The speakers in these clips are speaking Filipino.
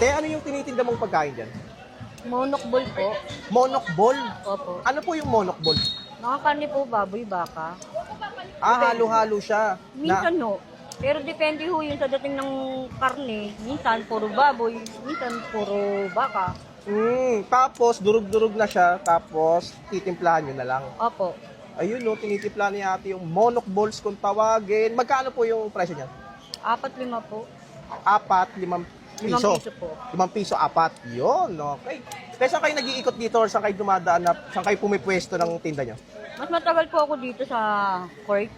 Te, ano yung tinitinda mong pagkain dyan? Monok ball po. Monok ball? Opo. Ano po yung monok ball? Mga karne po, baboy, baka. Halo-halo siya. Minsan no. Pero depende ho yun sa dating ng karne. Minsan puro baboy, minsan puro baka. Tapos, durug-durug na siya. Tapos, titimplahan nyo na lang. Opo. Ayun, no, tinitimpla ni ate yung monok balls kung tawagin. Magkano po yung presyo niya? 4-5 po. 4, 5 piso. 5 piso po. 5 piso, 4. Yun, okay. Kaya saan kayo nag-iikot dito or saan kayo dumadaan na, saan kayo pumipwesto ng tinda nyo? Mas matagal po ako dito sa court.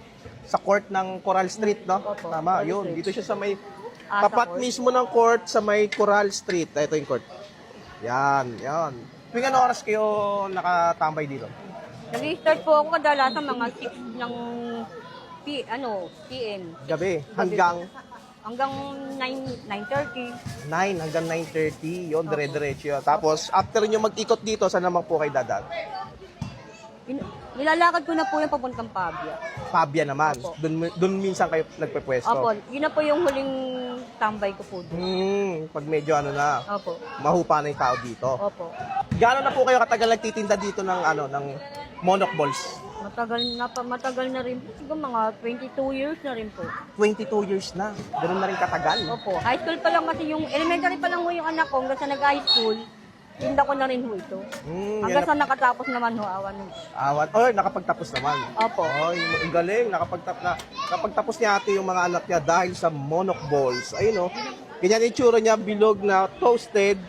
Sa court ng Coral Street, no? Opo, Tama, Coral yun. Street. Dito siya sa may, Sa tapat court. mismo ng court sa may Coral Street. Ito yung court. Yan, yan. Tuwing ano oras kayo nakatambay dito? Nag-start po ako kadalasan mga 6 ng PM. Gabi, hanggang Hanggang 9:30. 9 hanggang 9:30. Yun, dire-diretso yun. Tapos, after nyo mag-ikot dito, saan naman po kayo dadaan? Nilalakad ko na po yung papuntang Pabia. Pabia naman. Opo. Doon minsan kayo nagpepwesto. Opo, yun na po yung huling tambay ko po doon. Pag medyo ano na, Opo. mahupa na yung tao dito. Opo. Gaano na po kayo katagal nagtitinda dito ng ng monok balls? Matagal na rin po. Siguro mga 22 years na rin po. 22 years na. Ganun na rin katagal. Opo. High school pa lang kasi yung elementary pa lang ho yung anak ko. Hanggang sa nag-high school, tinda ko na rin ho ito. Hanggang sa nakatapos naman ho, awan. Awat. Oh, nakapagtapos naman. Opo. Ay, ang galing. Nakapagtapos niya ate yung mga anak niya dahil sa monok balls. Ayun, oh. Ganyan yung tsura niya, bilog na toasted,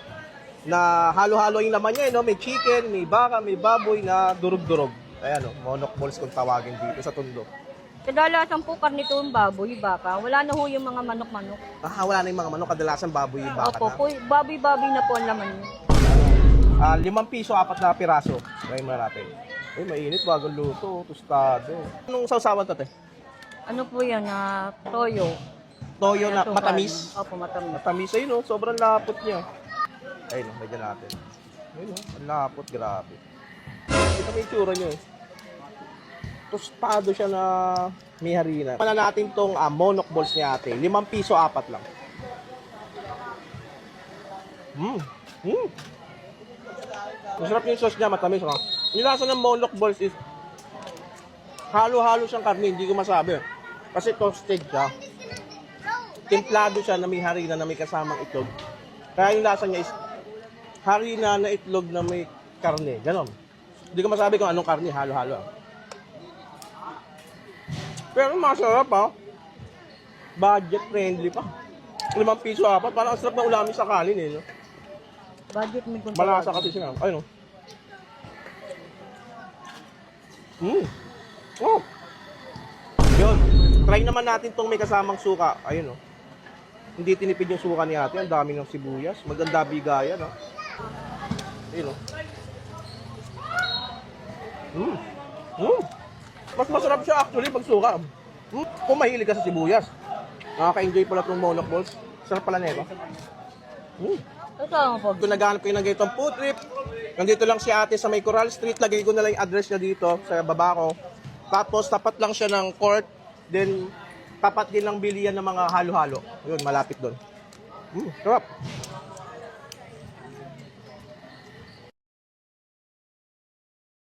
na halo-halo yung laman niya, no? May chicken, may baka, may baboy na durug-durug. Ayan, oh, monok balls kung tawagin dito sa Tondo. Kadalasan po karnito yung baboy, baka. Wala na ho yung mga manok-manok. Wala na yung mga manok, kadalasan baboy yung baka Opo, na. po, baboy-baboy na po ang laman niyo. 5 piso, 4 na piraso. Try mo natin. Ay, mainit, bagong luto, tostado. Anong sausawan to, te? Ano po yan, toyo. Toyo na Asukal. matamis. Opo, matamis. Matamis, ayun, oh, sobrang lapot niya. Ayun, lagyan natin. Ayun, oh, ang lapot, grabe. Kita mo yung tsura niya, eh. Tostado siya na may harina. Pana natin tong monok balls niya ate. 5 piso, 4 lang. Masarap yung sauce niya, matamis. Ha? Yung lasa ng monok balls is halo-halo siyang karne, hindi ko masabi. Kasi toasted siya. Templado siya na may harina na may kasamang itlog. Kaya yung lasa niya is harina na itlog na may karne. Ganon. Hindi ko masabi kung anong karne, halo-halo. Pero masarap, ha. Budget friendly pa. 5 piso, 4. Parang ang sarap na ulamin sa kanin, eh. No? Budget may kung Malasa kasi siya. Ayun, oh. Yun. Try naman natin tong may kasamang suka. Ayun, oh. Hindi tinipid yung suka ni ate. Ang dami ng sibuyas. Maganda bigayan, oh. Ayun, oh. Mas masarap siya actually pag suka. Kung mahilig ka sa sibuyas. Nakaka-enjoy pala itong monok balls. Sarap pala nito. Ito ang po. Kung naghahanap kayo ng ganitong food trip, nandito lang si ate sa may Coral Street. Lagay ko na lang yung address niya dito sa baba ko. Tapos tapat lang siya ng court. Then tapat din lang bilihan ng mga halo-halo. Yun, malapit doon. Sarap.